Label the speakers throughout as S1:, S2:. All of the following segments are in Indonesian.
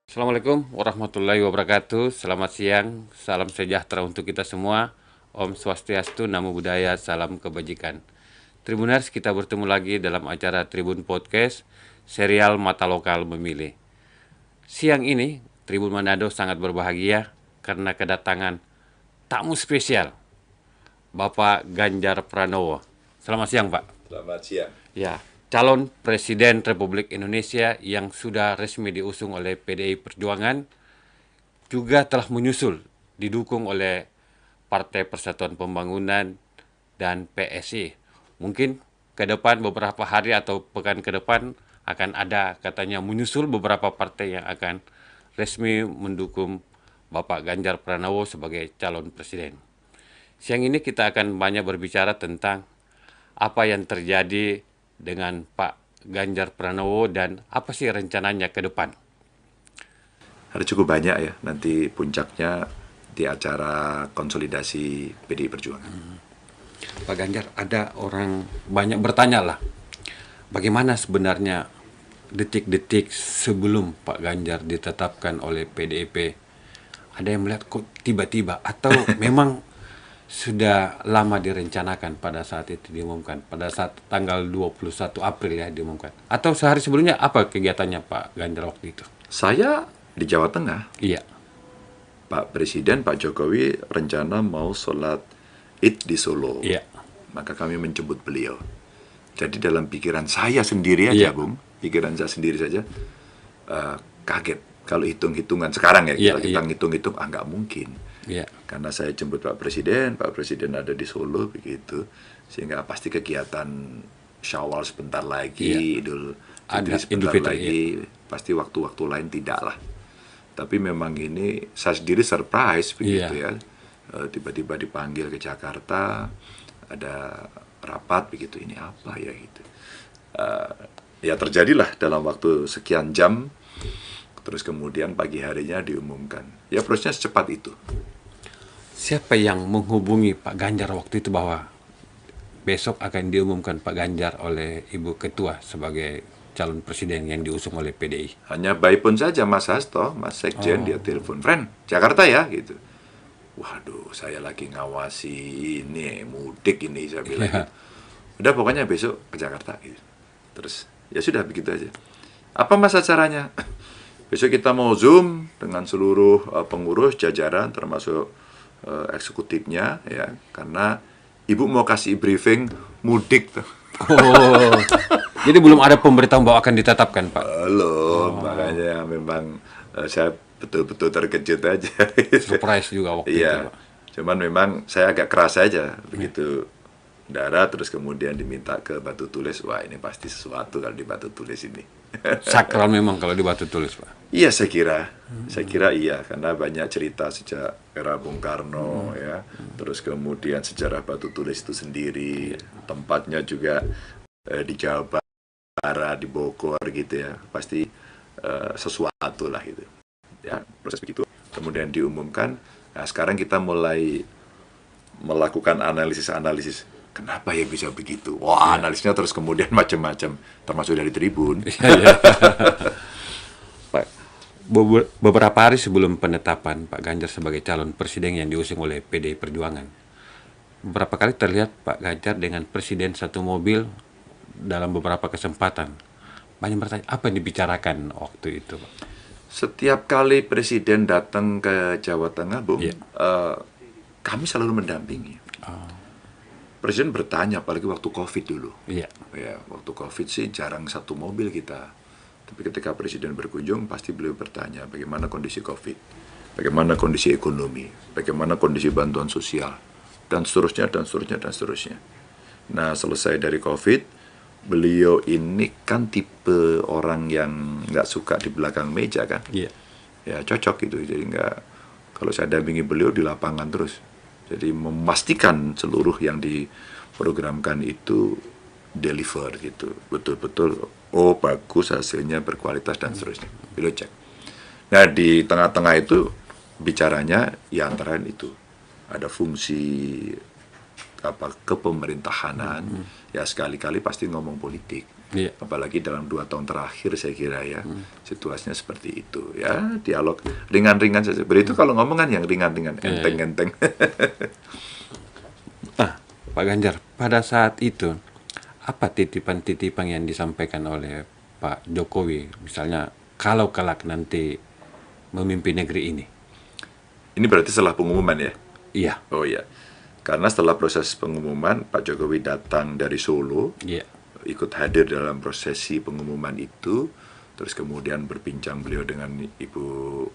S1: Assalamualaikum warahmatullahi wabarakatuh. Selamat siang, salam sejahtera untuk kita semua. Om Swastiastu, Namo Buddhaya, salam kebajikan. Tribuners, kita bertemu lagi dalam acara Tribun Podcast, serial Mata Lokal Memilih. Siang ini, Tribun Manado sangat berbahagia karena kedatangan tamu spesial, Bapak Ganjar Pranowo. Selamat siang, Pak.
S2: Selamat siang.
S1: Ya, calon Presiden Republik Indonesia yang sudah resmi diusung oleh PDI Perjuangan juga telah menyusul, didukung oleh Partai Persatuan Pembangunan dan PSI. Mungkin ke depan beberapa hari atau pekan ke depan akan ada katanya menyusul beberapa partai yang akan resmi mendukung Bapak Ganjar Pranowo sebagai calon presiden. Siang ini kita akan banyak berbicara tentang apa yang terjadi dengan Pak Ganjar Pranowo dan apa sih rencananya ke depan.
S2: Ada cukup banyak ya, nanti puncaknya di acara konsolidasi PDI Perjuangan.
S1: Pak Ganjar, ada orang banyak bertanya lah, bagaimana sebenarnya detik-detik sebelum Pak Ganjar ditetapkan oleh PDIP? Ada yang melihat kok tiba-tiba atau memang sudah lama direncanakan pada saat itu diumumkan, pada saat tanggal 21 April ya diumumkan. Atau sehari sebelumnya apa kegiatannya Pak Ganjar waktu itu?
S2: Saya di Jawa Tengah,
S1: Iya.
S2: Pak Presiden, Pak Jokowi rencana mau sholat Id di Solo.
S1: Iya.
S2: Maka kami menjemput beliau. Jadi dalam pikiran saya sendiri
S1: Iya.
S2: aja, Bung, pikiran saya sendiri saja, kaget. Kalau hitung-hitungan sekarang ya,
S1: Iya,
S2: kita
S1: iya.
S2: ngitung-ngitung, nggak mungkin.
S1: Iya.
S2: Karena saya jemput Pak Presiden ada di Solo begitu, sehingga pasti kegiatan Syawal sebentar lagi,
S1: Iya.
S2: Idul
S1: Ada
S2: Fitri sebentar
S1: Idul Fitri,
S2: lagi, pasti waktu-waktu lain tidak lah. Tapi memang ini saya sendiri surprise begitu
S1: Iya.
S2: ya. Tiba-tiba dipanggil ke Jakarta, ada rapat begitu, ini apa ya gitu. Ya terjadilah dalam waktu sekian jam, terus kemudian pagi harinya diumumkan. Ya prosesnya secepat itu.
S1: Siapa yang menghubungi Pak Ganjar waktu itu bahwa besok akan diumumkan Pak Ganjar oleh Ibu Ketua sebagai calon presiden yang diusung oleh PDI?
S2: Hanya by phone saja Mas Hasto, Mas Sekjen, dia telepon, friend, Jakarta ya, gitu. Waduh, saya lagi ngawasi ini, mudik ini, saya bilang gitu. Udah pokoknya besok ke Jakarta, gitu. Terus, ya sudah begitu aja. Apa mas acaranya? Besok kita mau Zoom dengan seluruh pengurus jajaran, termasuk eksekutifnya, ya, karena Ibu mau kasih briefing mudik tuh.
S1: Oh, jadi belum ada pemberitahuan bahwa akan ditetapkan, Pak?
S2: Belum, makanya memang saya betul-betul terkejut aja.
S1: Surprise juga waktu itu,
S2: Iya,
S1: Pak.
S2: cuman memang saya agak keras aja begitu darat terus kemudian diminta ke Batu Tulis. Wah, ini pasti sesuatu kalau di Batu Tulis ini.
S1: Sakral memang kalau di Batu Tulis, Pak.
S2: Iya, saya kira iya karena banyak cerita sejak era Bung Karno ya, terus kemudian sejarah Batu Tulis itu sendiri, tempatnya juga di Jawa Barat, di Bogor gitu ya, pasti sesuatu lah gitu. Ya, proses begitu. Kemudian diumumkan. Nah, sekarang kita mulai melakukan analisis-analisis. Kenapa ya bisa begitu? Wah, analisnya terus kemudian macam-macam, termasuk dari Tribun.
S1: Pak, beberapa hari sebelum penetapan Pak Ganjar sebagai calon presiden yang diusung oleh PDI Perjuangan, beberapa kali terlihat Pak Ganjar dengan presiden satu mobil dalam beberapa kesempatan. Banyak bertanya, apa yang dibicarakan waktu itu, Pak?
S2: Setiap kali Presiden datang ke Jawa Tengah, Bung,
S1: Iya.
S2: kami selalu mendampingi. Presiden bertanya, apalagi waktu COVID dulu.
S1: Iya.
S2: Ya, waktu COVID sih jarang satu mobil kita. Tapi ketika Presiden berkunjung, pasti beliau bertanya bagaimana kondisi COVID, bagaimana kondisi ekonomi, bagaimana kondisi bantuan sosial, dan seterusnya, dan seterusnya, dan seterusnya. Nah, selesai dari COVID, beliau ini kan tipe orang yang nggak suka di belakang meja kan.
S1: Iya.
S2: Ya cocok gitu, jadi nggak, kalau saya dampingi beliau di lapangan terus. Jadi memastikan seluruh yang diprogramkan itu deliver gitu, betul-betul oh bagus hasilnya berkualitas dan seterusnya. Beliau cek. Nah di tengah-tengah itu bicaranya ya antara itu ada fungsi apa kepemerintahanan, ya sekali-kali pasti ngomong politik.
S1: Iya.
S2: Apalagi dalam 2 tahun terakhir saya kira ya, situasinya seperti itu. Ya, dialog ringan-ringan saja. Beritu kalau ngomongan yang ringan-ringan, enteng-enteng.
S1: Nah, Pak Ganjar, pada saat itu apa titipan-titipan yang disampaikan oleh Pak Jokowi, misalnya kalau kelak nanti memimpin negeri ini?
S2: Ini berarti setelah pengumuman ya?
S1: Iya,
S2: Oh iya. Karena setelah proses pengumuman, Pak Jokowi datang dari Solo,
S1: iya,
S2: ikut hadir dalam prosesi pengumuman itu, terus kemudian berbincang beliau dengan Ibu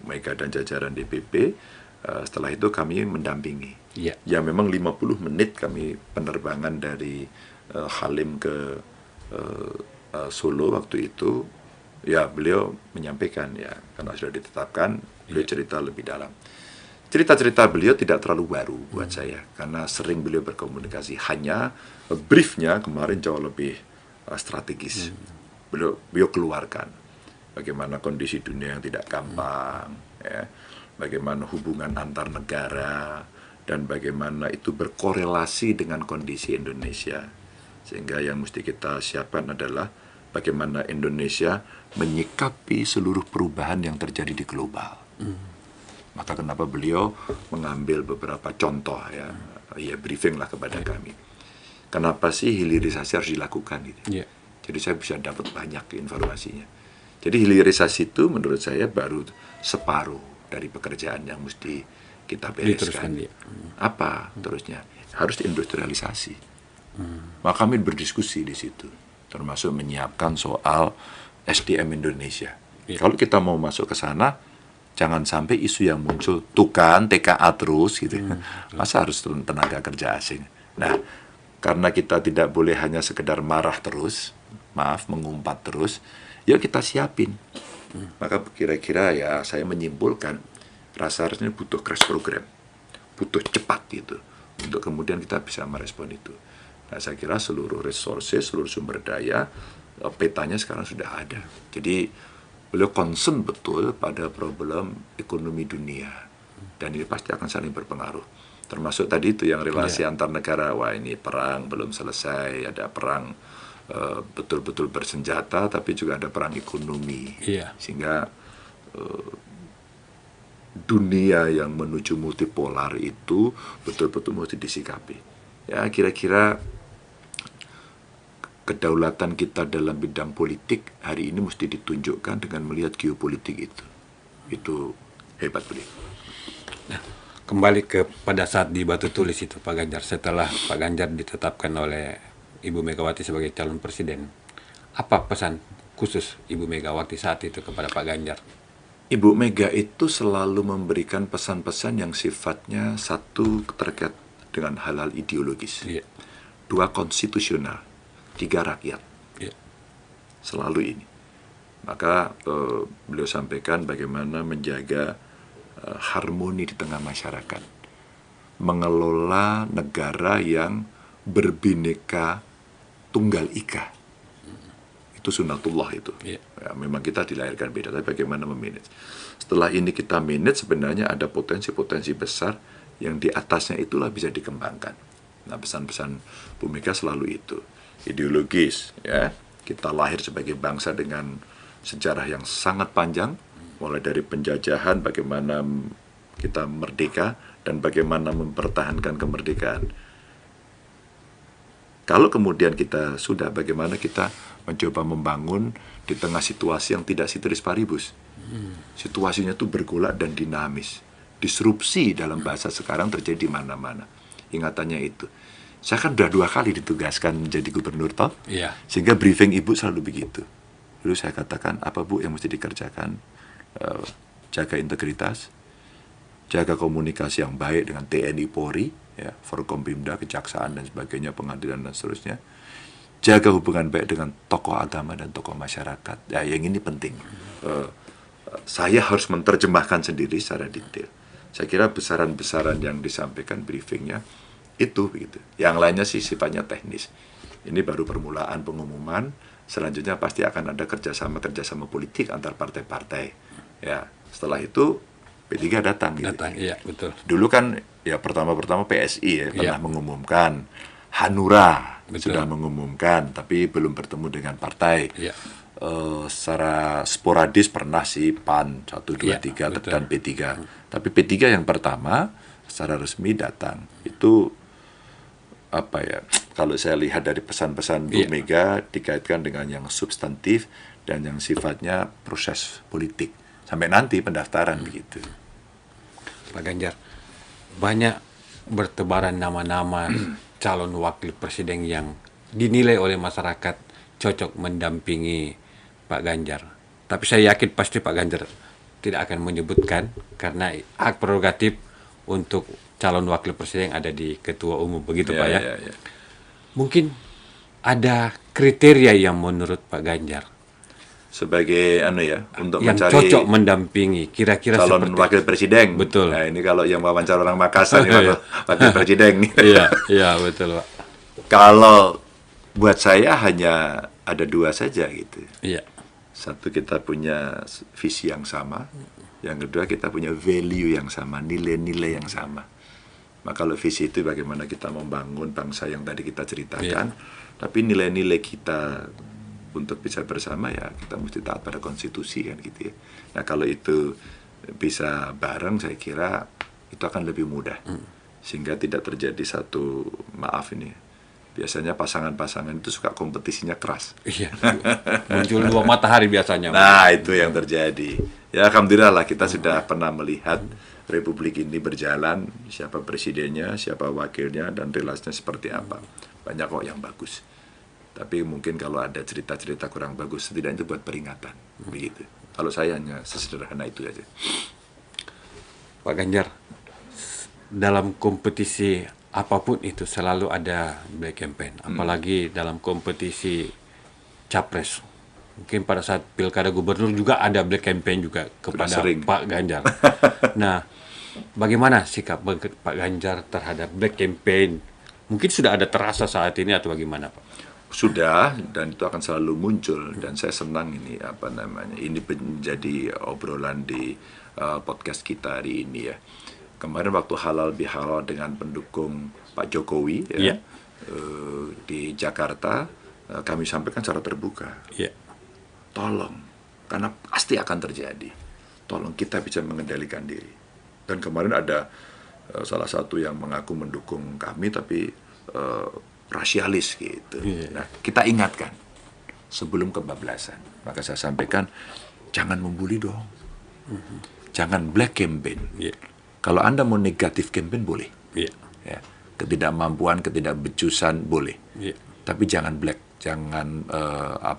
S2: Mega dan jajaran DPP. Setelah itu kami mendampingi.
S1: iya,
S2: Ya memang 50 menit kami penerbangan dari Halim ke Solo waktu itu. Ya beliau menyampaikan ya, karena sudah ditetapkan, beliau cerita lebih dalam. Cerita-cerita beliau tidak terlalu baru buat saya, karena sering beliau berkomunikasi. Hanya briefnya kemarin jauh lebih strategis. Beliau keluarkan bagaimana kondisi dunia yang tidak gampang, ya, bagaimana hubungan antar negara, dan bagaimana itu berkorelasi dengan kondisi Indonesia. Sehingga yang mesti kita siapkan adalah bagaimana Indonesia menyikapi seluruh perubahan yang terjadi di global. Maka kenapa beliau mengambil beberapa contoh ya briefing lah kepada kami. Kenapa sih hilirisasi harus dilakukan gitu.
S1: iya,
S2: Jadi saya bisa dapat banyak informasinya. Jadi hilirisasi itu menurut saya baru separuh dari pekerjaan yang mesti kita
S1: diteruskan
S2: bereskan.
S1: dia.
S2: Apa terusnya? Harus diindustrialisasi. Maka kami berdiskusi di situ, termasuk menyiapkan soal SDM Indonesia.
S1: Iya.
S2: Kalau kita mau masuk ke sana, jangan sampai isu yang muncul tuh kan TKA terus gitu. Masa harus tenaga kerja asing. Nah, karena kita tidak boleh hanya sekedar marah terus, mengumpat terus, yuk kita siapin. Maka kira-kira ya saya menyimpulkan rasanya butuh crash program, butuh cepat gitu, untuk kemudian kita bisa merespon itu. Nah, saya kira seluruh resources, seluruh sumber daya, petanya sekarang sudah ada. Jadi beliau concern betul pada problem ekonomi dunia, dan ini pasti akan saling berpengaruh. Termasuk tadi itu yang relasi antar negara. Wah, ini perang belum selesai, ada perang betul-betul bersenjata, tapi juga ada perang ekonomi.
S1: Iya.
S2: Sehingga dunia yang menuju multipolar itu betul-betul mesti disikapi. Ya, kira-kira kedaulatan kita dalam bidang politik hari ini mesti ditunjukkan dengan melihat geopolitik itu. Itu hebat beliau.
S1: Kembali ke pada saat di Batu Tulis itu, Pak Ganjar, setelah Pak Ganjar ditetapkan oleh Ibu Megawati sebagai calon presiden, apa pesan khusus Ibu Megawati saat itu kepada Pak Ganjar?
S2: Ibu Mega itu selalu memberikan pesan-pesan yang sifatnya satu terkait dengan hal-hal ideologis,
S1: Iya,
S2: 2 konstitusional, 3 rakyat.
S1: iya,
S2: Selalu ini. Maka beliau sampaikan bagaimana menjaga harmoni di tengah masyarakat, mengelola negara yang berbineka tunggal ika. Itu sunnatullah itu.
S1: iya,
S2: Ya, memang kita dilahirkan beda, tapi bagaimana memanage. Setelah ini kita manage, sebenarnya ada potensi-potensi besar yang di atasnya itulah bisa dikembangkan. Nah, pesan-pesan Bu Mega selalu itu. Ideologis, ya. Kita lahir sebagai bangsa dengan sejarah yang sangat panjang, mulai dari penjajahan, bagaimana kita merdeka, dan bagaimana mempertahankan kemerdekaan. Kalau kemudian kita sudah, bagaimana kita mencoba membangun di tengah situasi yang tidak ceteris paribus. Situasinya tuh bergolak dan dinamis. Disrupsi dalam bahasa sekarang terjadi di mana-mana. Ingatannya itu. Saya kan udah 2 kali ditugaskan menjadi gubernur toh.
S1: iya,
S2: Sehingga briefing Ibu selalu begitu. Dulu saya katakan, apa Bu yang mesti dikerjakan? Jaga integritas, jaga komunikasi yang baik dengan TNI Polri, ya, Forkompimda, Kejaksaan dan sebagainya, pengadilan dan seterusnya. Jaga hubungan baik dengan tokoh agama dan tokoh masyarakat. Ya, yang ini penting. Saya harus menerjemahkan sendiri secara detail. Saya kira besaran-besaran yang disampaikan briefingnya itu begitu. Yang lainnya sih sifatnya teknis. Ini baru permulaan pengumuman. Selanjutnya pasti akan ada kerjasama politik antar partai-partai. Ya, setelah itu P3 datang gitu.
S1: datang, iya, betul.
S2: Dulu kan ya pertama-pertama PSI ya pernah
S1: Iya.
S2: mengumumkan. Hanura
S1: Betul.
S2: sudah mengumumkan, tapi belum bertemu dengan partai.
S1: Iya.
S2: Secara sporadis pernah sih PAN 1, 2,
S1: Iya,
S2: 3
S1: betul.
S2: dan P3. Tapi P3 yang pertama secara resmi datang. Itu apa ya? Kalau saya lihat dari pesan-pesan Bu
S1: Iya.
S2: Mega dikaitkan dengan yang substantif dan yang sifatnya proses politik. Sampai nanti pendaftaran begitu.
S1: Pak Ganjar, banyak bertebaran nama-nama calon wakil presiden yang dinilai oleh masyarakat cocok mendampingi Pak Ganjar. Tapi saya yakin pasti Pak Ganjar tidak akan menyebutkan karena hak prerogatif untuk calon wakil presiden ada di ketua umum, begitu Pak ya.
S2: Ya.
S1: Mungkin ada kriteria yang menurut Pak Ganjar
S2: Sebagai untuk
S1: yang
S2: mencari
S1: cocok mendampingi kira-kira
S2: calon
S1: seperti
S2: wakil presiden.
S1: Betul.
S2: Nah, ini kalau yang wawancara orang Makassar ini wakil presiden.
S1: iya betul Pak.
S2: Kalau buat saya hanya ada dua saja gitu.
S1: Iya.
S2: Satu, kita punya visi yang sama. Yang kedua, kita punya value yang sama, nilai-nilai yang sama. Maka kalau visi itu bagaimana kita membangun bangsa yang tadi kita ceritakan, tapi nilai-nilai kita untuk bisa bersama ya kita mesti taat pada konstitusi kan gitu ya. Nah kalau itu bisa bareng, saya kira itu akan lebih mudah. Sehingga tidak terjadi satu, maaf ini, biasanya pasangan-pasangan itu suka kompetisinya keras.
S1: Iya. Muncul dua matahari biasanya.
S2: Nah, itu yang terjadi. Ya, alhamdulillah lah kita sudah pernah melihat Republik ini berjalan, siapa presidennya, siapa wakilnya, dan relasinya seperti apa. Banyak kok yang bagus. Tapi mungkin kalau ada cerita-cerita kurang bagus, setidaknya itu buat peringatan. Begitu. Kalau saya hanya sesederhana itu aja.
S1: Pak Ganjar, dalam kompetisi apapun itu selalu ada black campaign, apalagi dalam kompetisi capres. Mungkin pada saat pilkada gubernur juga ada black campaign juga kepada
S2: sering.
S1: Pak Ganjar. Nah, bagaimana sikap Pak Ganjar terhadap black campaign? Mungkin sudah ada terasa saat ini atau bagaimana, Pak?
S2: Sudah, dan itu akan selalu muncul, dan saya senang ini ini menjadi obrolan di podcast kita hari ini ya. Kemarin waktu halal bihalal dengan pendukung Pak Jokowi ya, di Jakarta, kami sampaikan secara terbuka.
S1: Iya.
S2: Tolong, karena pasti akan terjadi. Tolong kita bisa mengendalikan diri. Dan kemarin ada salah satu yang mengaku mendukung kami tapi rasialis gitu. Nah, kita ingatkan sebelum kebablasan. Maka saya sampaikan jangan membuli dong. Jangan black campaign. Kalau Anda mau negatif campaign boleh. Ya, ketidakmampuan, ketidakbecusan boleh. Tapi jangan black, jangan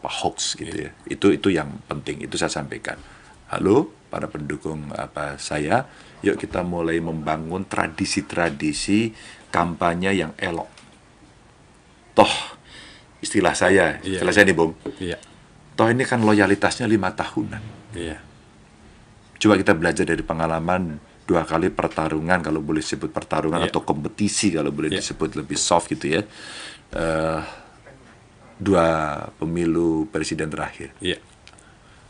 S2: hoax gitu ya. Itu yang penting, itu saya sampaikan. Halo para pendukung saya, yuk kita mulai membangun tradisi-tradisi kampanye yang elok. Toh istilah saya nih Bung. Toh ini kan loyalitasnya 5 tahunan. Coba kita belajar dari pengalaman 2 kali pertarungan, kalau boleh disebut pertarungan, atau kompetisi kalau boleh disebut lebih soft gitu ya. 2 pemilu presiden terakhir.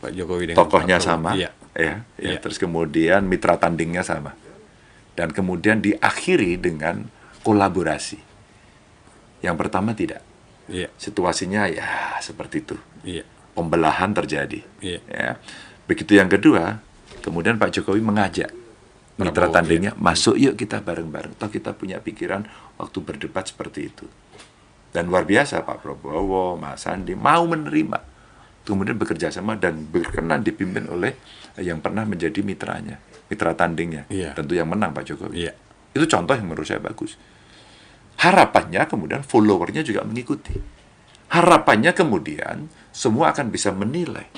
S1: Pak Jokowi dengan
S2: tokohnya
S1: Pak
S2: sama, terus kemudian mitra tandingnya sama, dan kemudian diakhiri dengan kolaborasi. Yang pertama tidak, situasinya ya seperti itu, pembelahan terjadi. Ya. Begitu yang kedua, kemudian Pak Jokowi mengajak mitra tandingnya masuk, yuk kita bareng-bareng. Toh kita punya pikiran waktu berdebat seperti itu. Dan luar biasa Pak Prabowo, Mas Sandi mau menerima, kemudian bekerja sama dan berkenan dipimpin oleh yang pernah menjadi mitranya, mitra tandingnya. Tentu yang menang Pak Jokowi. Itu contoh yang menurut saya bagus. Harapannya kemudian followernya juga mengikuti. Harapannya kemudian semua akan bisa menilai.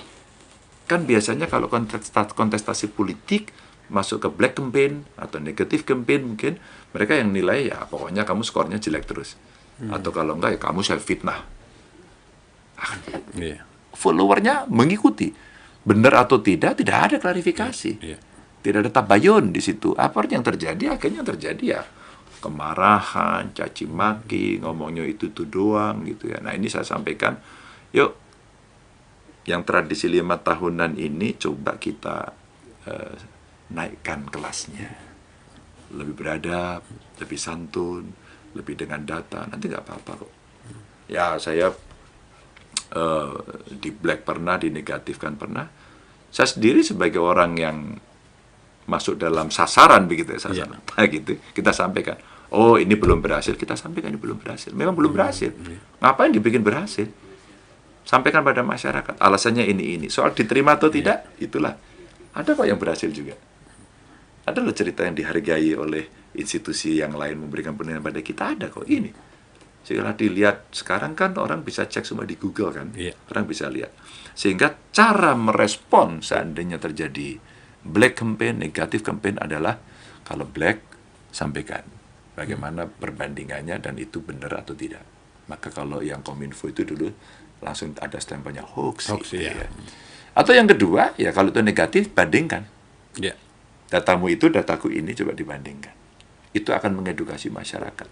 S2: Kan biasanya kalau kontestasi politik masuk ke black campaign atau negatif campaign, mungkin mereka yang nilai ya pokoknya kamu skornya jelek terus. Atau kalau enggak ya kamu self fitnah. Followernya mengikuti. Benar atau tidak ada klarifikasi. Tidak ada tabayun di situ. Apa yang terjadi? Akhirnya terjadi ya kemarahan, caci maki, ngomongnya itu doang gitu ya. Nah, ini saya sampaikan, yuk yang tradisi 5 tahunan ini coba kita naikkan kelasnya. Lebih beradab, lebih santun, lebih dengan data, nanti nggak apa-apa kok. Ya saya di black pernah, dinegatifkan pernah. Saya sendiri sebagai orang yang masuk dalam sasaran begitu ya, sasaran gitu, kita sampaikan, oh ini belum berhasil, kita sampaikan ini belum berhasil. Memang belum berhasil. Ngapain dibikin berhasil? Sampaikan pada masyarakat. Alasannya ini. Soal diterima atau tidak, itulah. Ada kok yang berhasil juga. Ada loh cerita yang dihargai oleh institusi yang lain memberikan penilaian pada kita, ada kok ini. Setelah dilihat, sekarang kan orang bisa cek semua di Google kan, orang bisa lihat. Sehingga cara merespon seandainya terjadi black campaign, negatif campaign adalah kalau black, sampaikan bagaimana perbandingannya dan itu benar atau tidak. Maka kalau yang Kominfo itu dulu langsung ada stempelnya hoax gitu, ya. Atau yang kedua, ya kalau itu negatif, bandingkan. Datamu itu, dataku ini, coba dibandingkan. Itu akan mengedukasi masyarakat.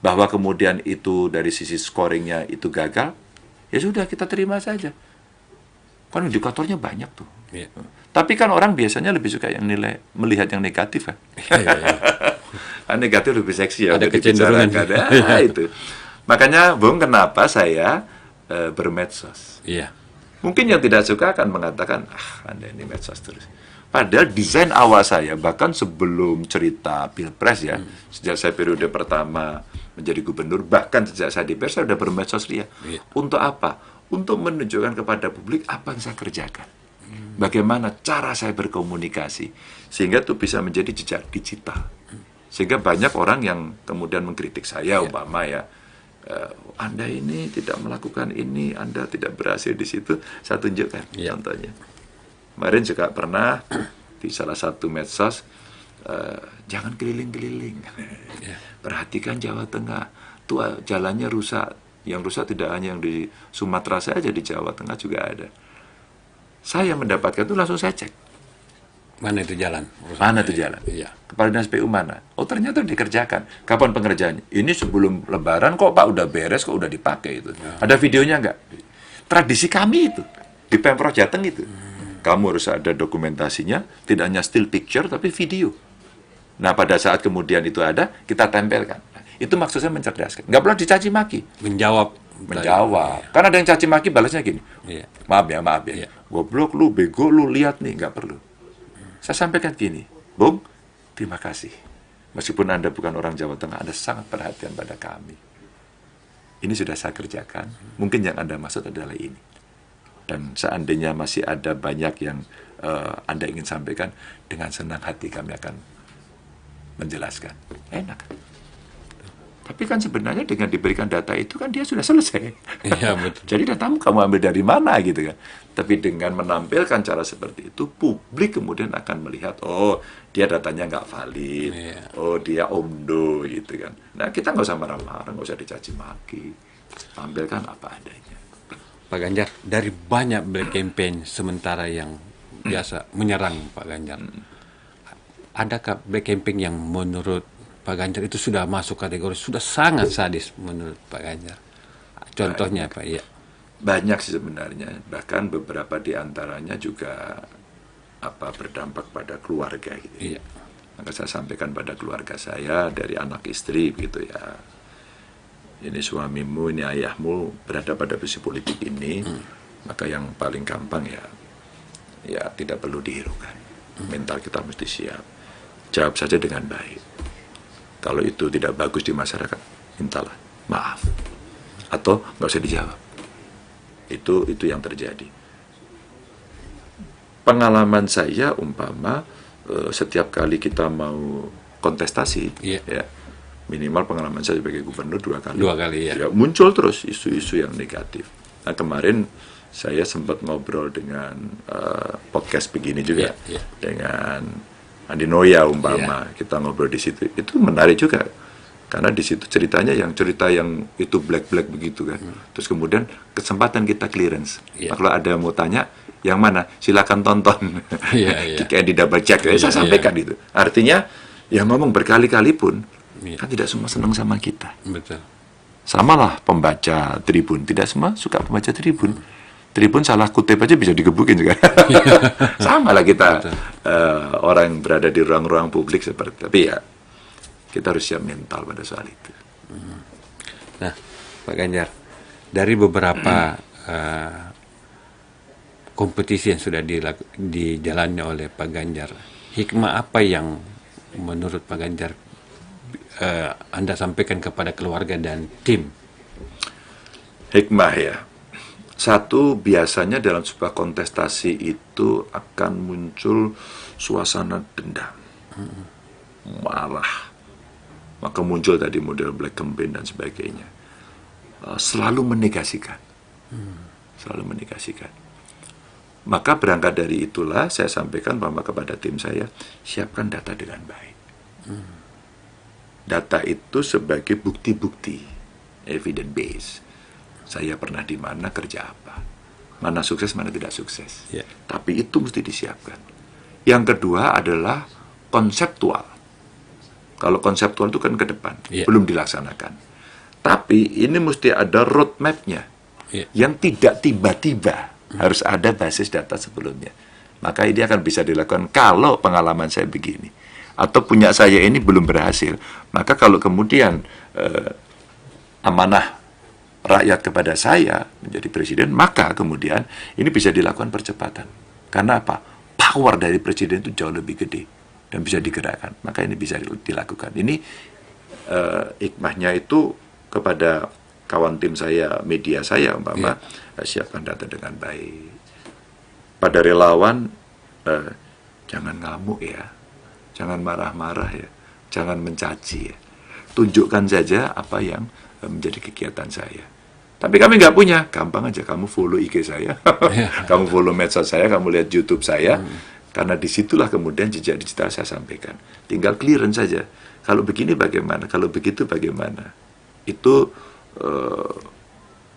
S2: Bahwa kemudian itu dari sisi scoringnya itu gagal, ya sudah kita terima saja. Kan indikatornya banyak tuh. Tapi kan orang biasanya lebih suka yang melihat yang negatif kan. Negatif lebih seksi ya.
S1: Ada kecenderungan.
S2: Itu. Makanya, Bung, kenapa saya bermedsos? Mungkin yang tidak suka akan mengatakan, Anda ini medsos terus. Padahal desain awal saya, bahkan sebelum cerita Pilpres ya, sejak saya periode pertama menjadi gubernur, bahkan sejak saya di pers, saya sudah bermedsos dia. Untuk apa? Untuk menunjukkan kepada publik apa yang saya kerjakan. Bagaimana cara saya berkomunikasi. Sehingga itu bisa menjadi jejak digital. Sehingga banyak orang yang kemudian mengkritik saya, umpama ya, Anda ini tidak melakukan ini, Anda tidak berhasil di situ. Saya tunjukkan contohnya. Kemarin juga pernah di salah satu medsos, jangan keliling-keliling. Perhatikan Jawa Tengah. Tuh jalannya rusak. Yang rusak tidak hanya yang di Sumatera saja, di Jawa Tengah juga ada. Saya mendapatkan itu langsung saya cek.
S1: Mana itu jalan?
S2: Mana itu jalan? Kepala Dinas PU mana? Oh ternyata dikerjakan. Kapan pengerjaannya? Ini sebelum Lebaran kok Pak udah beres, kok udah dipakai itu. Ada videonya nggak? Tradisi kami itu di Pemprov Jateng itu. Kamu harus ada dokumentasinya, tidak hanya still picture tapi video. Nah pada saat kemudian itu ada, kita tempelkan. Nah, itu maksudnya mencerdaskan. Nggak perlu dicaci maki.
S1: Menjawab.
S2: Kan ada yang caci maki balasnya gini. Maaf ya. Goblok lu, bego lu, lihat nih. Nggak perlu. Saya sampaikan gini, Bung, terima kasih. Meskipun Anda bukan orang Jawa Tengah, Anda sangat perhatian pada kami. Ini sudah saya kerjakan. Mungkin yang Anda maksud adalah ini. Dan seandainya masih ada banyak yang Anda ingin sampaikan, dengan senang hati kami akan menjelaskan. Enak. Tapi kan sebenarnya dengan diberikan data itu kan dia sudah selesai.
S1: Betul.
S2: Jadi datamu kamu ambil dari mana gitu kan. Tapi dengan menampilkan cara seperti itu, publik kemudian akan melihat, oh dia datanya nggak valid, oh dia omdo gitu kan. Nah kita nggak usah marah-marah, nggak usah dicaci maki. Tampilkan apa adanya.
S1: Pak Ganjar, dari banyak black campaign sementara yang biasa menyerang Pak Ganjar, adakah black campaign yang menurut Pak Ganjar itu sudah masuk kategori, sudah sangat sadis menurut Pak Ganjar? Contohnya Pak,
S2: Banyak sih sebenarnya, bahkan beberapa di antaranya juga berdampak pada keluarga gitu. Maka saya sampaikan pada keluarga saya, dari anak istri gitu ya. Ini suamimu, ini ayahmu berada pada posisi politik ini, maka yang paling gampang ya tidak perlu dihiraukan. Mental kita mesti siap. Jawab saja dengan baik. Kalau itu tidak bagus di masyarakat, mintalah maaf. Atau nggak usah dijawab. Itu yang terjadi. Pengalaman saya umpama setiap kali kita mau kontestasi, ya, minimal pengalaman saya sebagai gubernur 2 kali.
S1: 2 kali ya.
S2: Muncul terus isu-isu yang negatif. Nah kemarin saya sempat ngobrol dengan podcast begini juga dengan Andi Noya umpama, kita ngobrol di situ. Itu menarik juga karena di situ cerita yang itu black begitu kan. Terus kemudian kesempatan kita clearance. Nah, kalau ada yang mau tanya yang mana, silakan tonton. Kayak di double check saya sampaikan itu. Artinya yang ngomong berkali-kali pun kan tidak semua senang sama kita.
S1: Betul.
S2: Samalah pembaca Tribun, tidak semua suka pembaca Tribun. Tribun salah kutip aja bisa digebukin juga. Sama lah kita orang yang berada di ruang-ruang publik seperti. Tapi ya kita harus siap mental pada soal itu.
S1: Nah, Pak Ganjar, dari beberapa kompetisi yang sudah dijalani oleh Pak Ganjar, hikmah apa yang menurut Pak Ganjar Anda sampaikan kepada keluarga dan tim?
S2: Hikmah ya. Satu, biasanya dalam sebuah kontestasi itu akan muncul suasana dendam, marah. Maka muncul tadi model black campaign dan sebagainya. Selalu menegasikan. Selalu menegasikan. Maka berangkat dari itulah saya sampaikan bahwa kepada tim saya, siapkan data dengan baik. Data itu sebagai bukti-bukti, evidence base. Saya pernah di mana, kerja apa. Mana sukses, mana tidak sukses.
S1: Yeah.
S2: Tapi itu mesti disiapkan. Yang kedua adalah konseptual. Kalau konseptual itu kan ke depan, belum dilaksanakan. Tapi ini mesti ada roadmap-nya. Yang tidak tiba-tiba. Harus ada basis data sebelumnya. Maka ini akan bisa dilakukan kalau pengalaman saya begini. Atau punya saya ini belum berhasil. Maka kalau kemudian amanah rakyat kepada saya menjadi presiden, maka kemudian ini bisa dilakukan percepatan. Karena apa? Power dari presiden itu jauh lebih gede dan bisa digerakkan. Maka ini bisa dilakukan. Ini hikmahnya itu kepada kawan tim saya, media saya, umpama siapkan data dengan baik. Pada relawan, jangan ngamuk ya, jangan marah-marah ya, jangan mencaci ya. Tunjukkan saja apa yang menjadi kegiatan saya. Tapi kami nggak punya, gampang aja, kamu follow IG saya, kamu follow medsos saya, kamu lihat YouTube saya, karena disitulah kemudian jejak digital saya sampaikan. Tinggal clearance saja. Kalau begini bagaimana, kalau begitu bagaimana. Itu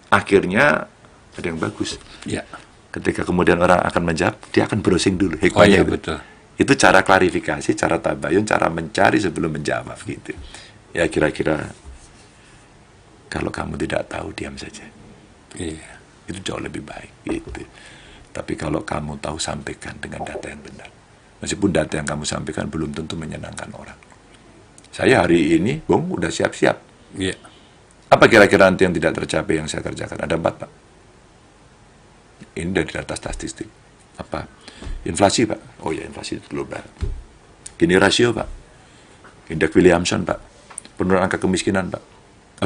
S2: akhirnya ada yang bagus.
S1: Ya.
S2: Ketika kemudian orang akan menjawab, dia akan browsing dulu. Hikmahnya itu.
S1: Betul.
S2: Itu cara klarifikasi, cara tabayun, cara mencari sebelum menjawab gitu. Ya kira-kira kalau kamu tidak tahu, diam saja.
S1: Iya.
S2: Itu jauh lebih baik gitu. Tapi kalau kamu tahu, sampaikan dengan data yang benar. Meskipun data yang kamu sampaikan belum tentu menyenangkan orang. Saya hari ini, Bung, udah siap-siap.
S1: Iya.
S2: Apa kira-kira nanti yang tidak tercapai yang saya kerjakan? Ada 4, Pak. Ini dari data statistik. Apa? Inflasi, Pak. Oh ya, inflasi itu global. Gini rasio, Pak. Indeks Williamson, Pak. Penurunan angka kemiskinan, Pak.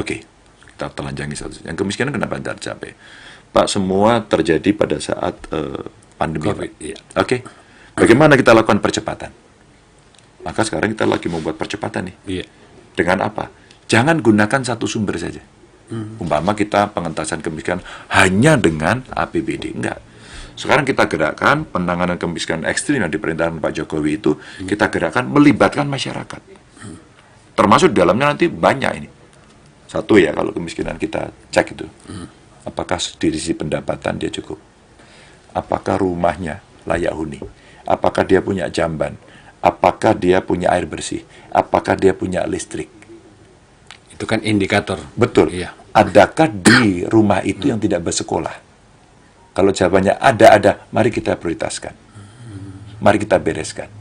S2: Oke, kita telanjangi satu. Yang kemiskinan kenapa tidak tercapai? Pak, semua terjadi pada saat pandemi,
S1: COVID,
S2: Pak.
S1: iya.
S2: Oke. Bagaimana kita lakukan percepatan? Maka sekarang kita lagi membuat percepatan nih.
S1: Iya.
S2: Dengan apa? Jangan gunakan satu sumber saja. Umpama kita pengentasan kemiskinan hanya dengan APBD. Enggak. Sekarang kita gerakkan penanganan kemiskinan ekstrim yang diperintahkan Pak Jokowi itu, kita gerakkan melibatkan masyarakat. Termasuk di dalamnya nanti banyak ini. Satu ya, kalau kemiskinan kita cek itu. Apakah dari sisi pendapatan dia cukup? Apakah rumahnya layak huni? Apakah dia punya jamban? Apakah dia punya air bersih? Apakah dia punya listrik?
S1: Itu kan indikator.
S2: Betul.
S1: Iya.
S2: Adakah di rumah itu yang tidak bersekolah? Kalau jawabannya ada, mari kita prioritaskan. Mari kita bereskan.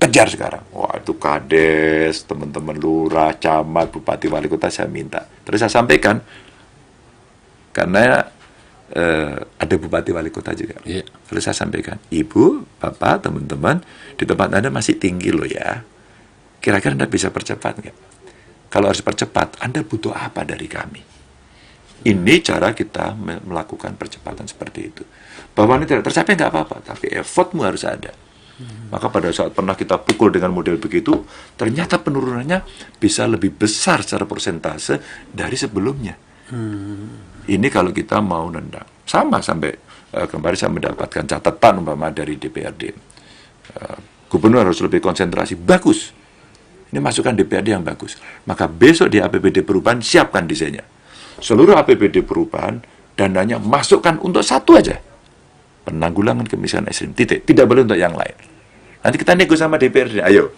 S2: Kejar sekarang. Wah, itu kades, teman-teman lurah, camat, bupati, wali kota saya minta. Terus saya sampaikan, karena ada bupati wali kota juga.
S1: Iya.
S2: Lalu saya sampaikan, Ibu, Bapak, teman-teman, di tempat Anda masih tinggi loh ya. Kira-kira Anda bisa percepat nggak? Kalau harus percepat, Anda butuh apa dari kami? Ini cara kita melakukan percepatan seperti itu. Bahwa ini tidak tercapai nggak apa-apa, tapi effortmu harus ada. Maka pada saat pernah kita pukul dengan model begitu, ternyata penurunannya bisa lebih besar secara persentase dari sebelumnya. Ini kalau kita mau nendang. Sama sampai kemarin saya mendapatkan catatan umpama dari DPRD. Gubernur harus lebih konsentrasi. Bagus. Ini masukan DPRD yang bagus. Maka besok di APBD perubahan siapkan desainnya. Seluruh APBD perubahan dananya masukkan untuk satu aja. Penanggulangan kemiskinan ekstrim. Titik. Tidak boleh untuk yang lain. Nanti kita nego sama DPRD. Ayo.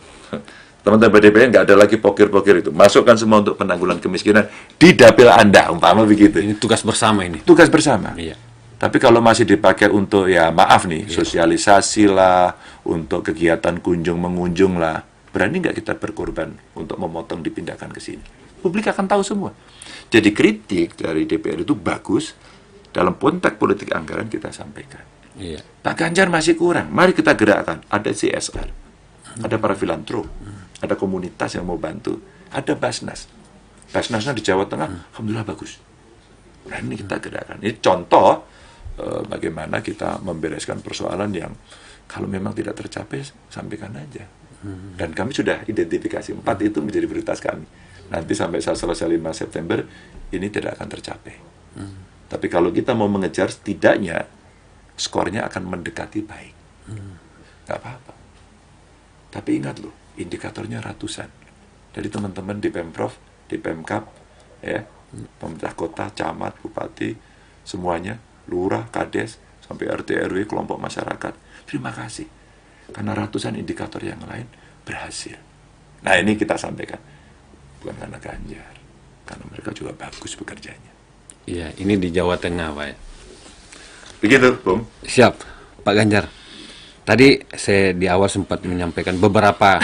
S2: Teman-teman DPR nggak ada lagi pokir-pokir itu. Masukkan semua untuk penanggulangan kemiskinan di dapil Anda. Umpama begitu.
S1: Ini tugas bersama ini.
S2: Tugas bersama.
S1: Iya.
S2: Tapi kalau masih dipakai untuk, ya maaf nih, sosialisasi lah, untuk kegiatan kunjung-mengunjung lah, berani nggak kita berkorban untuk memotong dipindahkan ke sini? Publik akan tahu semua. Jadi kritik dari DPR itu bagus, dalam konteks politik anggaran kita sampaikan.
S1: Iya.
S2: Pak Ganjar masih kurang, mari kita gerakkan. Ada CSR, ada para filantrop, ada komunitas yang mau bantu, ada Basnas. Basnasnya di Jawa Tengah, alhamdulillah bagus. Nah ini kita gerakkan. Ini contoh bagaimana kita membereskan persoalan yang kalau memang tidak tercapai, sampaikan aja. Dan kami sudah identifikasi 4 itu menjadi prioritas kami. Nanti sampai saat selesai 5 September, ini tidak akan tercapai. Tapi kalau kita mau mengejar, setidaknya skornya akan mendekati baik. Nggak apa-apa. Tapi ingat loh, indikatornya ratusan. Jadi teman-teman di Pemprov, di Pemkab, ya, pemerintah kota, camat, bupati, semuanya, lurah, kades, sampai RT RW, kelompok masyarakat. Terima kasih. Karena ratusan indikator yang lain berhasil. Nah ini kita sampaikan. Bukan karena Ganjar. Karena mereka juga bagus bekerjanya.
S1: Iya, ini di Jawa Tengah, Pak.
S2: Begitu, Bung.
S1: Siap, Pak Ganjar. Tadi saya di awal sempat menyampaikan beberapa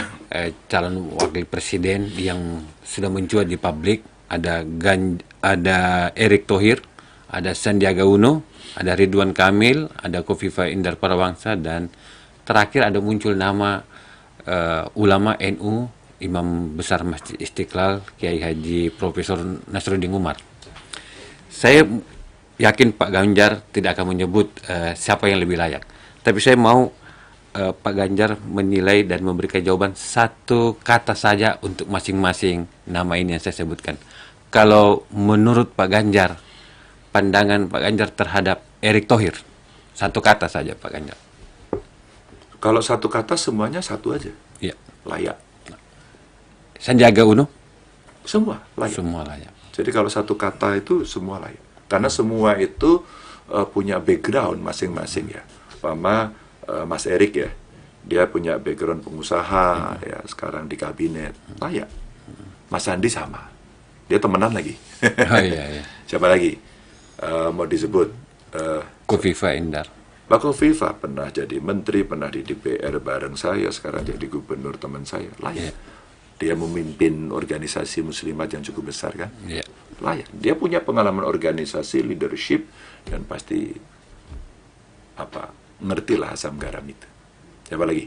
S1: calon wakil presiden yang sudah mencuat di publik. Ada Erick Thohir, ada Sandiaga Uno, ada Ridwan Kamil, ada Kofifa Indar Parawansa, dan terakhir ada muncul nama ulama NU, Imam Besar Masjid Istiqlal, Kiai Haji Profesor Nasruddin Umar. Saya yakin Pak Ganjar tidak akan menyebut siapa yang lebih layak. Tapi saya mau Pak Ganjar menilai dan memberikan jawaban satu kata saja untuk masing-masing nama ini yang saya sebutkan. Kalau menurut Pak Ganjar, pandangan Pak Ganjar terhadap Erick Thohir, satu kata saja Pak Ganjar.
S2: Kalau satu kata semuanya satu aja.
S1: Iya.
S2: Layak.
S1: Sandiaga Uno?
S2: Semua layak.
S1: Semua layak.
S2: Jadi kalau satu kata itu semua layak. Karena semua itu punya background masing-masing ya. Umpama Mas Erick ya, dia punya background pengusaha ya, sekarang di kabinet, layak. Mas Sandi sama. Dia temenan lagi.
S1: Oh iya, iya.
S2: Siapa lagi? Mau disebut?
S1: Kofifa Indar.
S2: Pak Kofifa pernah jadi menteri, pernah di DPR bareng saya, sekarang jadi gubernur teman saya. Layak. Dia memimpin organisasi muslimat yang cukup besar kan?
S1: Iya.
S2: Layak. Dia punya pengalaman organisasi, leadership, dan pasti ngertilah asam garam itu. Siapa lagi?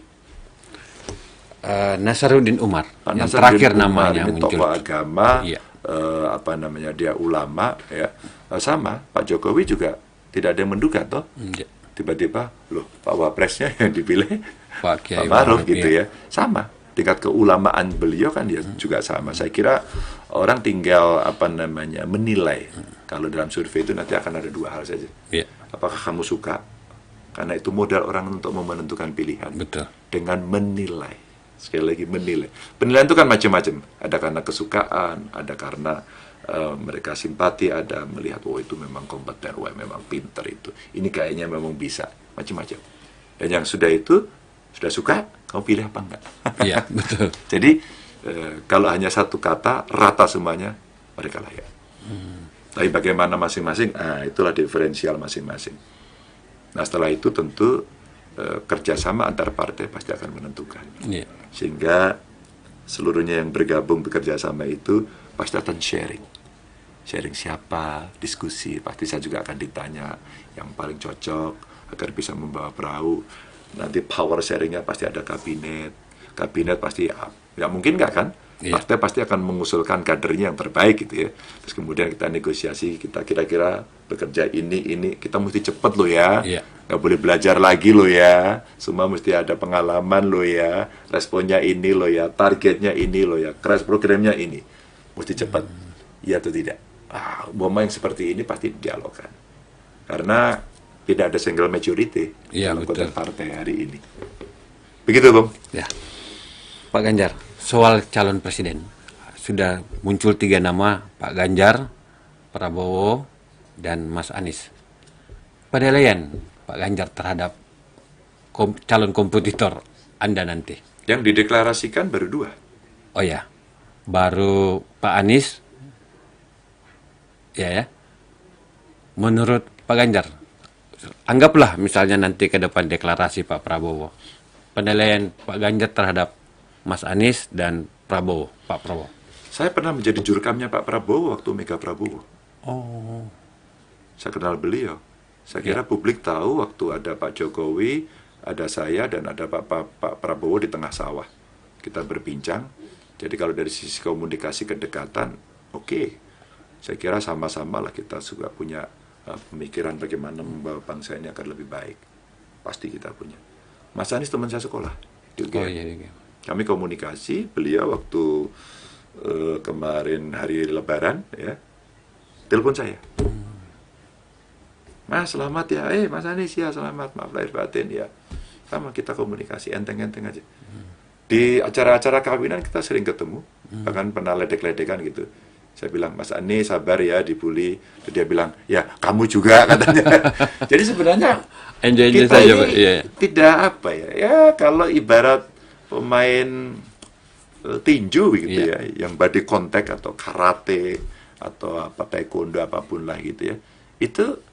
S1: Nasruddin Umar.
S2: Pak
S1: Yang
S2: Nasruddin
S1: terakhir
S2: Umar
S1: namanya
S2: ini
S1: muncul.
S2: tokoh agama,
S1: Iya.
S2: dia ulama, ya. Sama Pak Jokowi juga tidak ada yang menduga toh.
S1: Iya.
S2: Tiba-tiba, loh Pak Wapresnya yang dipilih
S1: Pak Kiai
S2: Pak Maruf
S1: Maruf,
S2: gitu
S1: iya.
S2: ya. Sama. Tingkat keulamaan beliau kan dia juga sama. Saya kira orang tinggal menilai. Kalau dalam survei itu nanti akan ada 2 hal saja.
S1: Iya.
S2: Apakah kamu suka? Karena itu modal orang untuk menentukan pilihan.
S1: Betul.
S2: Dengan menilai. Sekali lagi menilai. Penilaian itu kan macam-macam. Ada karena kesukaan, ada karena mereka simpati, ada melihat itu memang kompeten, memang pinter itu. Ini kayaknya memang bisa, macam-macam. Dan yang sudah itu, sudah suka, kamu pilih apa enggak?
S1: Iya, betul.
S2: Jadi kalau hanya satu kata, rata semuanya, mereka layak. Tapi bagaimana masing-masing, itulah diferensial masing-masing. Nah setelah itu tentu kerjasama antar partai pasti akan menentukan.
S1: Iya.
S2: Sehingga seluruhnya yang bergabung bekerja sama itu pasti akan sharing. Sharing siapa, diskusi, pasti saya juga akan ditanya yang paling cocok agar bisa membawa perahu. Nanti power sharingnya pasti ada kabinet. Kabinet pasti, ya mungkin nggak kan?
S1: Iya.
S2: Partai pasti akan mengusulkan kadernya yang terbaik gitu ya. Terus kemudian kita negosiasi, kita kira-kira bekerja ini, kita mesti cepat loh ya.
S1: Iya.
S2: Nggak boleh belajar lagi loh ya. Semua mesti ada pengalaman loh ya. Responnya ini loh ya. Targetnya ini loh ya. Crash programnya ini. Mesti cepat. Iya atau tidak? Bomba yang seperti ini pasti dialogkan. Karena tidak ada single majority
S1: Iya,
S2: dalam
S1: betul.
S2: konteks partai hari ini. Begitu, Bung?
S1: Ya. Pak Ganjar, soal calon presiden. Sudah muncul 3 nama, Pak Ganjar, Prabowo, dan Mas Anies. Penilaian Pak Ganjar terhadap calon kompetitor Anda nanti.
S2: Yang dideklarasikan baru 2.
S1: Oh ya, baru Pak Anies. Ya. Menurut Pak Ganjar, anggaplah misalnya nanti ke depan deklarasi Pak Prabowo. Penilaian Pak Ganjar terhadap Mas Anies dan Prabowo, Pak Prabowo.
S2: Saya pernah menjadi jurukamnya Pak Prabowo waktu Mega Prabowo.
S1: Oh,
S2: Saya kenal beliau. Saya kira publik tahu waktu ada Pak Jokowi, ada saya, dan ada Pak Prabowo di tengah sawah. Kita berbincang. Jadi kalau dari sisi komunikasi kedekatan, oke. Saya kira sama-sama lah kita juga punya pemikiran bagaimana membawa bangsa ini agar lebih baik. Pasti kita punya. Mas Anies teman saya sekolah di UGM.
S1: oh iya, iya.
S2: Kami komunikasi, beliau waktu kemarin hari Lebaran, ya, telepon saya. Mas, selamat ya. Mas Anies ya, selamat. Maaf lahir batin ya. Sama kita komunikasi, enteng-enteng aja. Di acara-acara kawinan kita sering ketemu, bahkan pernah ledek-ledekan gitu. Saya bilang, Mas Anies sabar ya dibully. Terus dia bilang, ya kamu juga katanya. Jadi sebenarnya
S1: Enjoy-enjoy
S2: kita
S1: saja,
S2: ini
S1: Pak. Iya.
S2: tidak apa ya. Ya kalau ibarat pemain tinju begitu
S1: Iya.
S2: ya, yang body contact atau karate atau apa taekwondo apapun lah gitu ya. Itu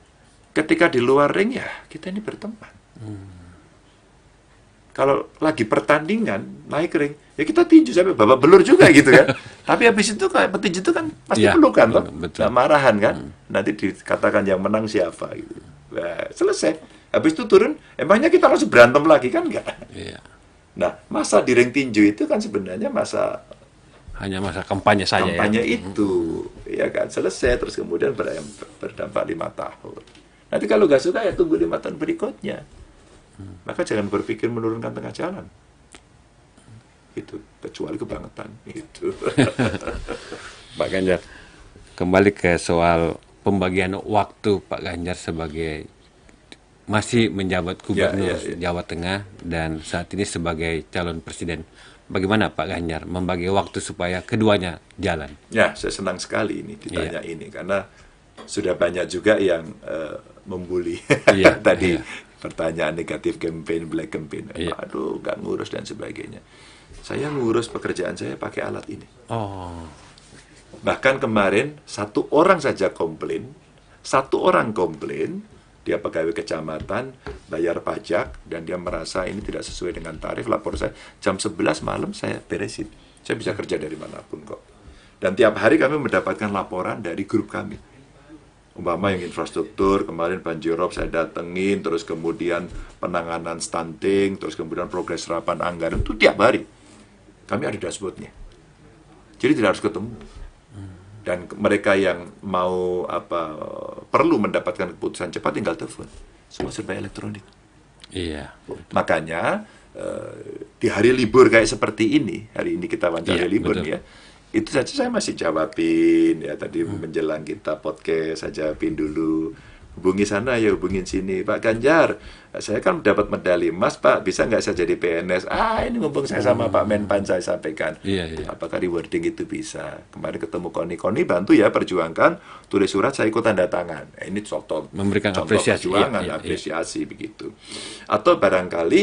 S2: ketika di luar ring ya kita ini berteman. Kalau lagi pertandingan naik ring, ya kita tinju sampai babak belur juga gitu kan. Tapi habis itu kayak petinju itu kan pasti
S1: Iya,
S2: pelukan toh,
S1: betul.
S2: nggak marahan kan. Nanti dikatakan yang menang siapa gitu. Nah, selesai. Habis itu turun, emangnya kita langsung berantem lagi kan enggak?
S1: Iya.
S2: Nah, masa di ring tinju itu kan sebenarnya masa
S1: Hanya masa kampanye saja
S2: kampanye
S1: ya.
S2: itu, ya kan, selesai terus kemudian berdampak 5 tahun. Nanti kalau nggak suka ya tunggu 5 tahun berikutnya. Maka jangan berpikir menurunkan tengah jalan. Itu kecuali kebangetan itu.
S1: Pak Ganjar, kembali ke soal pembagian waktu Pak Ganjar sebagai masih menjabat gubernur
S2: Ya.
S1: Jawa Tengah dan saat ini sebagai calon presiden. Bagaimana Pak Ganjar membagi waktu supaya keduanya jalan?
S2: Ya, saya senang sekali ini ditanya ini karena sudah banyak juga yang membuli
S1: Iya,
S2: tadi
S1: iya.
S2: pertanyaan negatif campaign, black campaign.
S1: Iya.
S2: Aduh, nggak ngurus dan sebagainya. Saya ngurus pekerjaan saya pakai alat ini.
S1: Oh,
S2: Bahkan kemarin satu orang komplain, dia pegawai kecamatan, bayar pajak, dan dia merasa ini tidak sesuai dengan tarif, lapor saya, jam 11 malam saya beresin. Saya bisa kerja dari manapun kok. Dan tiap hari kami mendapatkan laporan dari grup kami. Umpama yang infrastruktur, kemarin banjirop saya datengin, terus kemudian penanganan stunting, terus kemudian progres serapan anggaran, itu tiap hari. Kami ada dashboardnya. Jadi tidak harus ketemu. Dan mereka yang mau perlu mendapatkan keputusan cepat tinggal telepon. Semua serba elektronik.
S1: iya.
S2: Makanya di hari libur kayak seperti ini, hari ini kita wawancara
S1: Iya,
S2: libur
S1: betul.
S2: nih ya. Itu saja saya masih jawabin ya tadi menjelang kita podcast saya jawabin dulu. Hubungi sana ya hubungin sini. Pak Ganjar, saya kan dapat medali emas Pak, bisa nggak saya jadi PNS? Ini mumpung saya sama Pak Menpan saya sampaikan.
S1: Iya, iya.
S2: Apakah rewarding itu bisa? Kemarin ketemu Koni bantu ya perjuangkan, tulis surat saya ikut tanda tangan. Ini contoh
S1: Memberikan
S2: contoh
S1: apresiasi,
S2: perjuangan,
S1: iya, iya, iya.
S2: apresiasi begitu. Atau barangkali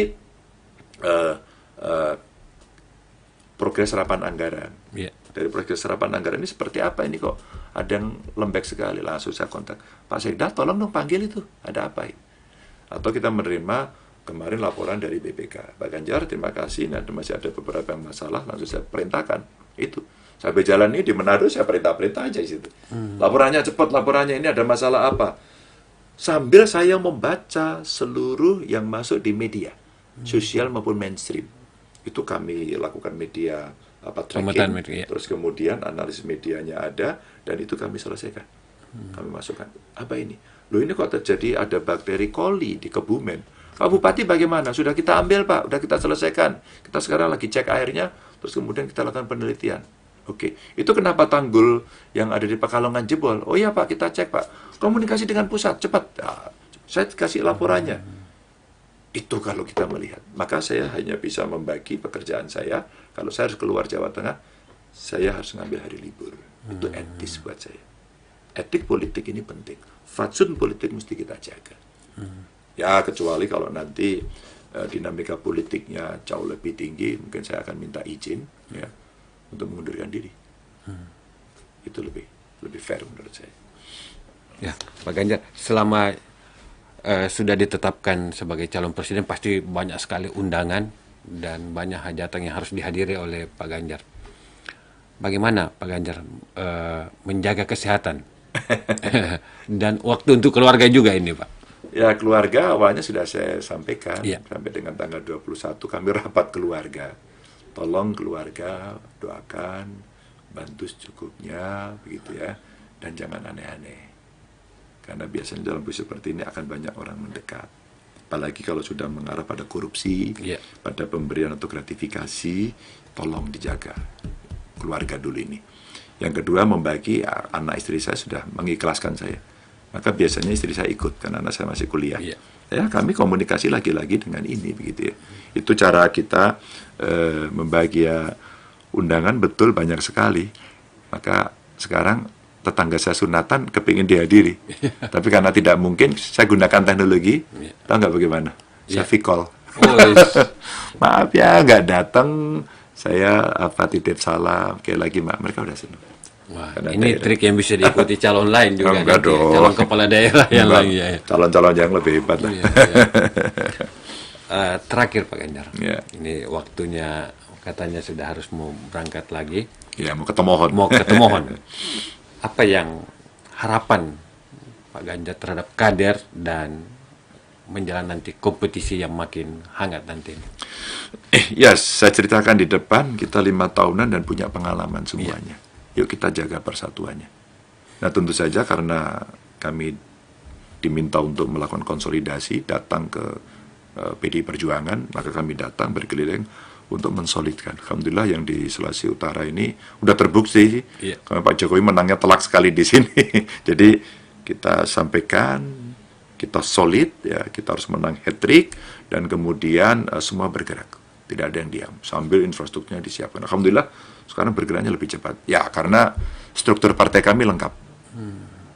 S2: progres serapan anggaran.
S1: Iya.
S2: Dari progres serapan anggaran ini seperti apa ini kok ada yang lembek sekali, langsung saya kontak Pak Sekda, tolong dong panggil itu, ada apa ini? Atau kita menerima kemarin laporan dari BPK, Pak Ganjar terima kasih, nah masih ada beberapa masalah, langsung saya perintahkan itu. Sampai jalan ini di Manado saya perintah aja di situ. Laporannya cepat, laporannya ini ada masalah apa? Sambil saya membaca seluruh yang masuk di media, sosial maupun mainstream. Itu kami lakukan media
S1: Pemetaan
S2: tracking,
S1: media.
S2: terus kemudian analisis medianya ada, dan itu kami selesaikan. Kami masukkan, apa ini? Loh ini kok terjadi ada bakteri coli di Kebumen. Pak Bupati bagaimana? Sudah kita ambil Pak, sudah kita selesaikan. Kita sekarang lagi cek airnya, terus kemudian kita lakukan penelitian. Oke, itu kenapa tanggul yang ada di Pekalongan jebol? Oh iya Pak, kita cek Pak. Komunikasi dengan pusat, cepat. Nah, saya kasih laporannya. Itu kalau kita melihat. Maka saya hanya bisa membagi pekerjaan saya. Kalau saya harus keluar Jawa Tengah, saya harus ngambil hari libur. Itu etis buat saya. Etik politik ini penting. Fatsun politik mesti kita jaga. Ya, kecuali kalau nanti dinamika politiknya jauh lebih tinggi, mungkin saya akan minta izin ya untuk mengundurkan diri. Itu lebih fair menurut saya.
S1: Ya, Pak Ganjar, selama sudah ditetapkan sebagai calon presiden, pasti banyak sekali undangan dan banyak hajatan yang harus dihadiri oleh Pak Ganjar. bagaimana Pak Ganjar menjaga kesehatan dan waktu untuk keluarga juga ini, Pak?
S2: Ya, keluarga awalnya sudah saya sampaikan,
S1: Iya.
S2: sampai dengan tanggal 21 kami rapat keluarga. Tolong keluarga doakan, bantu secukupnya, begitu ya, dan jangan aneh-aneh. Karena biasanya dalam posisi seperti ini akan banyak orang mendekat. Apalagi kalau sudah mengarah pada korupsi,
S1: Iya.
S2: pada pemberian atau gratifikasi, tolong dijaga keluarga dulu ini. Yang kedua, membagi anak istri saya sudah mengikhlaskan saya. Maka biasanya istri saya ikut karena anak saya masih kuliah.
S1: Iya.
S2: Ya, kami komunikasi lagi-lagi dengan ini begitu ya. Itu cara kita membagi undangan betul banyak sekali. Maka sekarang tetangga saya sunatan kepingin dihadiri. Tapi karena tidak mungkin, saya gunakan teknologi. Tahu nggak bagaimana? Saya
S1: Iya.
S2: video call.
S1: Oh,
S2: Maaf ya, nggak datang. Saya titip salam. Kayak lagi, Mak. Mereka udah senang.
S1: wah,
S2: Karena
S1: ini
S2: daerah.
S1: trik yang bisa diikuti calon lain juga.
S2: Enggak
S1: nanti ya.
S2: dong.
S1: Calon kepala daerah yang
S2: Enggak.
S1: lain. Ya.
S2: Calon-calon yang lebih hebat lah.
S1: Iya, iya. Terakhir Pak Ganjar,
S2: Iya.
S1: ini waktunya katanya sudah harus mau berangkat lagi,
S2: Ya, mau ketemu
S1: mau ketemu. Apa yang harapan Pak Ganjar terhadap kader dan menjalan nanti kompetisi yang makin hangat nanti?
S2: Ya, saya ceritakan di depan, kita 5 tahunan dan punya pengalaman semuanya. Yuk kita jaga persatuannya. Nah, tentu saja karena kami diminta untuk melakukan konsolidasi, datang ke PDI Perjuangan, maka kami datang berkeliling untuk mensolidkan. Alhamdulillah yang di Sulawesi Utara ini udah terbukti,
S1: Iya.
S2: karena Pak Jokowi menangnya telak sekali di sini. Jadi kita sampaikan, kita solid, ya kita harus menang hat-trick, dan kemudian semua bergerak. Tidak ada yang diam, sambil infrastrukturnya disiapkan. Alhamdulillah sekarang bergeraknya lebih cepat. Ya, karena struktur partai kami lengkap.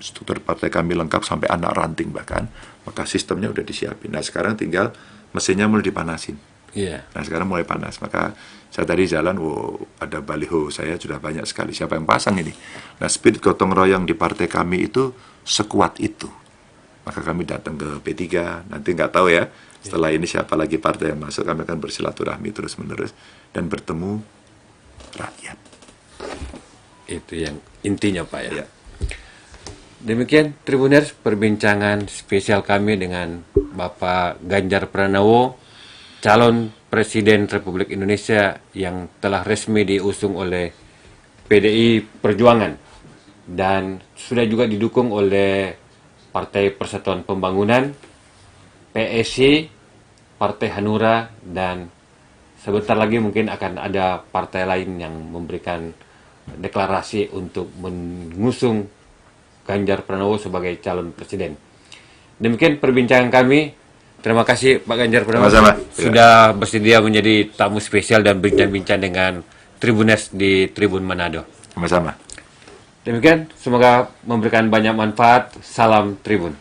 S2: Struktur partai kami lengkap sampai anak ranting bahkan, maka sistemnya udah disiapin. Nah, sekarang tinggal mesinnya mulai dipanasin.
S1: Iya.
S2: Nah, sekarang mulai panas. Maka saya tadi jalan, wow, ada baliho saya sudah banyak sekali. Siapa yang pasang ini? Nah, spirit gotong royong di partai kami itu sekuat itu. Maka kami datang ke P3, nanti nggak tahu ya, setelah ini siapa lagi partai yang masuk, kami akan bersilaturahmi terus-menerus dan bertemu rakyat.
S1: Itu yang intinya Pak ya.
S2: Ya.
S1: Demikian Tribuners perbincangan spesial kami dengan Bapak Ganjar Pranowo, calon Presiden Republik Indonesia yang telah resmi diusung oleh PDI Perjuangan dan sudah juga didukung oleh Partai Persatuan Pembangunan, PSI, Partai Hanura, dan sebentar lagi mungkin akan ada partai lain yang memberikan deklarasi untuk mengusung Ganjar Pranowo sebagai calon presiden. Demikian perbincangan kami. Terima kasih Pak Ganjar Pranowo
S2: Sama-sama.
S1: sudah bersedia menjadi tamu spesial dan bincang-bincang dengan Tribuners di Tribun Manado.
S2: Sama-sama.
S1: Demikian, semoga memberikan banyak manfaat. Salam Tribun.